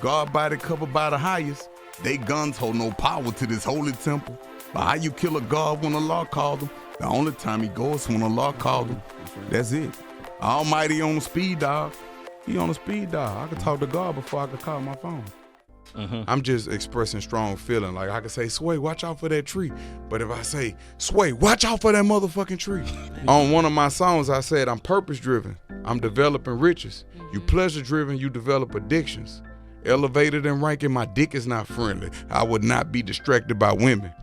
God body covered by the highest. They guns hold no power to this holy temple. But how you kill a God when the law called him? The only time he goes when the law called him. That's it. Almighty on speed dial. He on a speed dial. I could talk to God before I could call my phone. I'm just expressing strong feeling. Like I could say, Sway, watch out for that tree. But if I say, Sway, watch out for that motherfucking tree. On one of my songs, I said, I'm purpose driven. I'm developing riches. You pleasure driven, you develop addictions. Elevated in ranking, my dick is not friendly. I would not be distracted by women.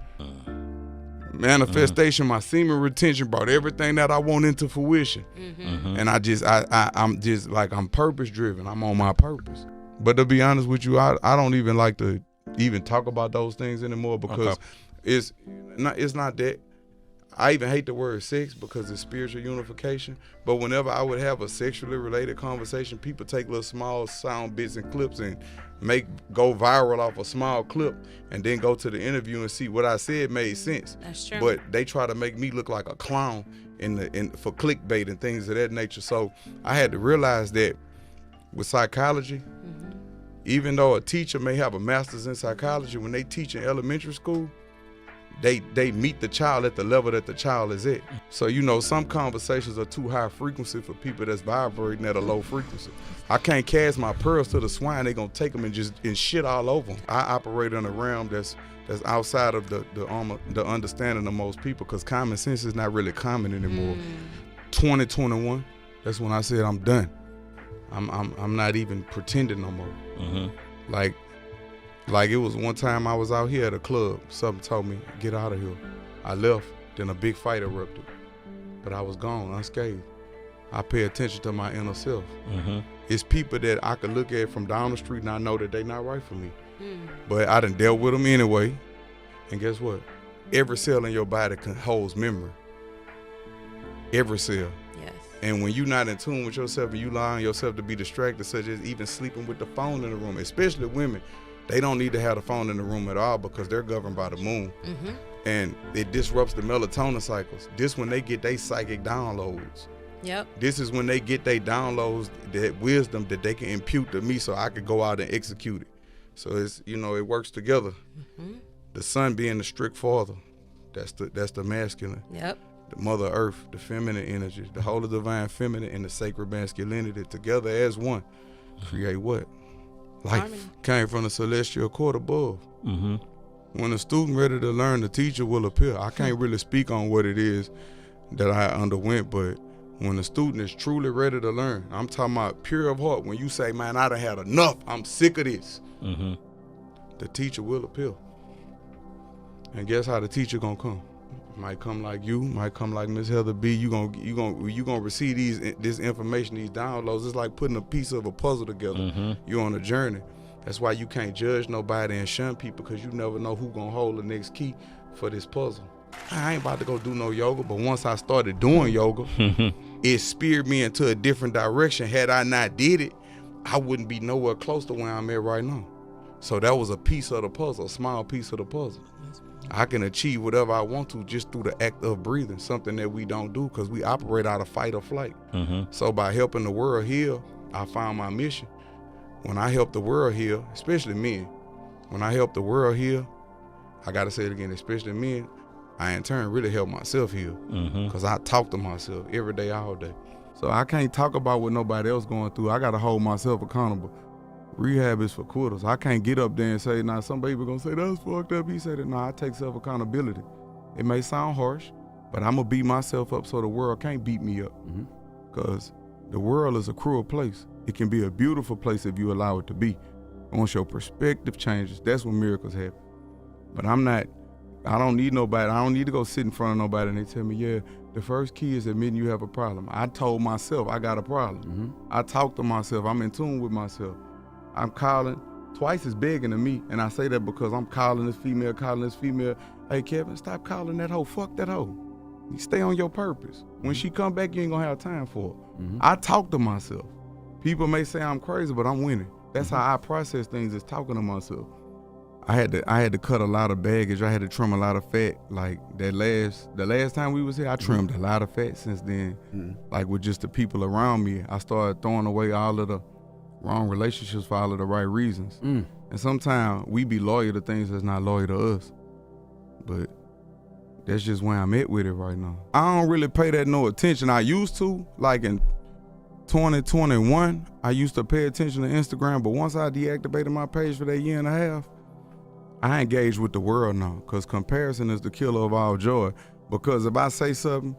Manifestation, my semen retention brought everything that I want into fruition. And I'm just like, I'm purpose driven. I'm on my purpose. But to be honest with you, I don't even like to even talk about those things anymore because it's not that. I even hate the word sex because it's spiritual unification. But whenever I would have a sexually related conversation, people take little small sound bits and clips and go viral off a small clip and then go to the interview and see what I said made sense. That's true. But they try to make me look like a clown for clickbait and things of that nature. So I had to realize that with psychology, even though a teacher may have a master's in psychology, when they teach in elementary school, they meet the child at the level that the child is at. So, some conversations are too high frequency for people that's vibrating at a low frequency. I can't cast my pearls to the swine. They gonna take them and shit all over them. I operate in a realm that's outside of the understanding of most people because common sense is not really common anymore. 2021, that's when I said I'm done. I'm not even pretending no more. Like it was one time I was out here at a club. Something told me, get out of here. I left, then a big fight erupted. But I was gone, unscathed. I pay attention to my inner self. It's people that I could look at from down the street and I know that they not right for me. But I done dealt with them anyway. And guess what? Every cell in your body holds memory. Every cell. Yes. And when you're not in tune with yourself and you allowing yourself to be distracted, such as even sleeping with the phone in the room, especially women, they don't need to have the phone in the room at all because they're governed by the moon. And it disrupts the melatonin cycles. This when they get their psychic downloads. Yep. This is when they get their downloads, that wisdom that they can impute to me so I could go out and execute it. So it's, it works together. The sun being the strict father, that's the masculine. Yep. The mother earth, the feminine energy, the holy divine feminine and the sacred masculinity together as one create what? Life. Harmony. Came from the celestial court above. When a student ready to learn, the teacher will appear. I can't really speak on what it is that I underwent, but when a student is truly ready to learn, I'm talking about pure of heart. When you say, man, I done had enough, I'm sick of this, the teacher will appear. And guess how the teacher gonna come? Might come like you, might come like Miss Heather B. You gonna receive this information, these downloads. It's like putting a piece of a puzzle together. You're on a journey. That's why you can't judge nobody and shun people because you never know who gonna hold the next key for this puzzle. I ain't about to go do no yoga, but once I started doing yoga, it speared me into a different direction. Had I not did it, I wouldn't be nowhere close to where I'm at right now. So that was a piece of the puzzle, a small piece of the puzzle. I can achieve whatever I want to just through the act of breathing, something that we don't do because we operate out of fight or flight. So by helping the world heal, I found my mission. When I help the world heal, especially men, when I help the world heal, I got to say it again, especially men, I in turn really help myself heal because I talk to myself every day, all day. So I can't talk about what nobody else going through. I got to hold myself accountable. Rehab is for quitters. I can't get up there and say, nah, some people gonna say, that's fucked up. He said it. Nah, I take self-accountability. It may sound harsh, but I'm gonna beat myself up so the world can't beat me up. Because the world is a cruel place. It can be a beautiful place if you allow it to be. Once your perspective changes, that's when miracles happen. But I don't need nobody. I don't need to go sit in front of nobody and they tell me, yeah, the first key is admitting you have a problem. I told myself I got a problem. I talk to myself. I'm in tune with myself. I'm calling twice as begging to me, and I say that because I'm calling this female. Hey, Kevin, stop calling that hoe. Fuck that hoe. You stay on your purpose. When she come back, you ain't gonna have time for it. I talk to myself. People may say I'm crazy, but I'm winning. That's how I process things, is talking to myself. I had to cut a lot of baggage. I had to trim a lot of fat. Like the last time we was here, I trimmed a lot of fat since then. Like with just the people around me, I started throwing away all of the wrong relationships for all of the right reasons. And sometimes we be loyal to things that's not loyal to us. But that's just where I'm at with it right now. I don't really pay that no attention. I used to, like in 2021, I used to pay attention to Instagram, but once I deactivated my page for that year and a half, I engage with the world now, because comparison is the killer of all joy. Because if I say something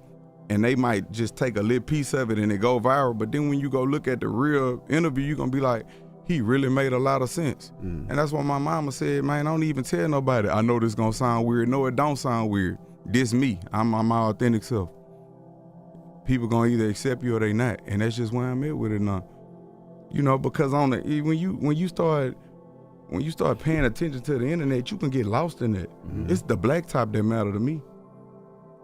and they might just take a little piece of it and it go viral, but then when you go look at the real interview, you're gonna be like, he really made a lot of sense. And that's what my mama said, man, don't even tell nobody. I know this gonna sound weird. No, it don't sound weird. This me, I'm my authentic self. People gonna either accept you or they not, and that's just where I'm at with it now. You know, because when you start paying attention to the internet, you can get lost in it. It's the blacktop that matter to me.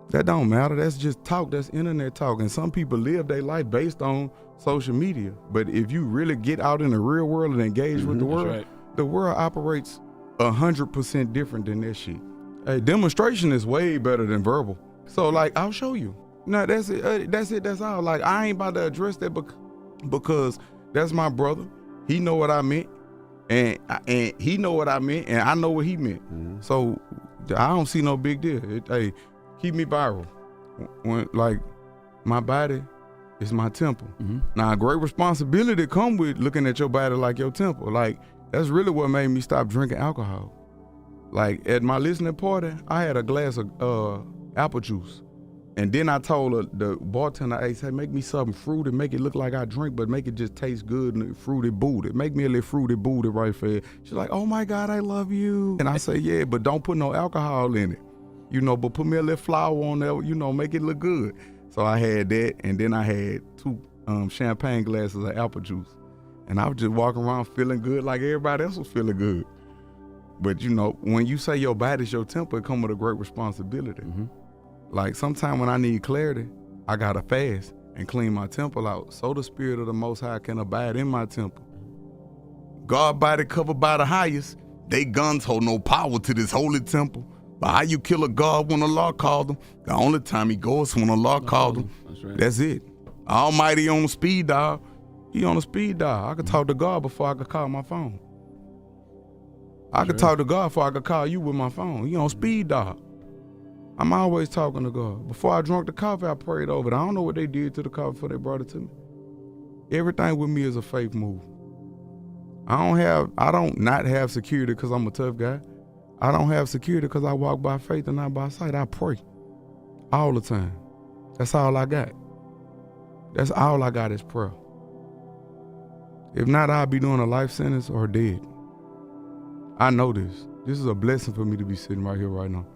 That don't matter. That's just talk. That's internet talk. And some people live their life based on social media. But if you really get out in the real world and engage with the world, the world operates 100% different than that shit. A demonstration is way better than verbal. So like, I'll show you. No, that's it. That's all. Like, I ain't about to address that because that's my brother. He know what I meant, and he know what I meant, and I know what he meant. So I don't see no big deal. Hey, keep me viral. When, like, my body is my temple. Now, a great responsibility come with looking at your body like your temple. Like, that's really what made me stop drinking alcohol. Like, at my listening party, I had a glass of apple juice. And then I told the bartender, hey, say, make me something fruity, make it look like I drink, but make it just taste good and fruity booty. Make me a little fruity booty right there. She's like, oh my God, I love you. And I say, yeah, but don't put no alcohol in it. You know, but put me a little flour on there, you know, make it look good. So I had that, and then I had 2 champagne glasses of apple juice. And I was just walking around feeling good like everybody else was feeling good. But you know, when you say your body's your temple, it comes with a great responsibility. Like, sometimes when I need clarity, I gotta fast and clean my temple out so the spirit of the Most High can abide in my temple. God body covered by the highest, they guns hold no power to this holy temple. But how you kill a God when Allah called him? The only time he goes when Allah called him. That's right. That's it. Almighty on a speed dial. He on a speed dial. I could talk to God before I could call my phone. I could talk to God before I could call you with my phone. He on speed dial. I'm always talking to God. Before I drank the coffee, I prayed over it. I don't know what they did to the coffee before they brought it to me. Everything with me is a faith move. I don't not have security because I'm a tough guy. I don't have security because I walk by faith and not by sight. I pray all the time. That's all I got. That's all I got is prayer. If not, I'll be doing a life sentence or dead. I know this. This is a blessing for me to be sitting right here right now.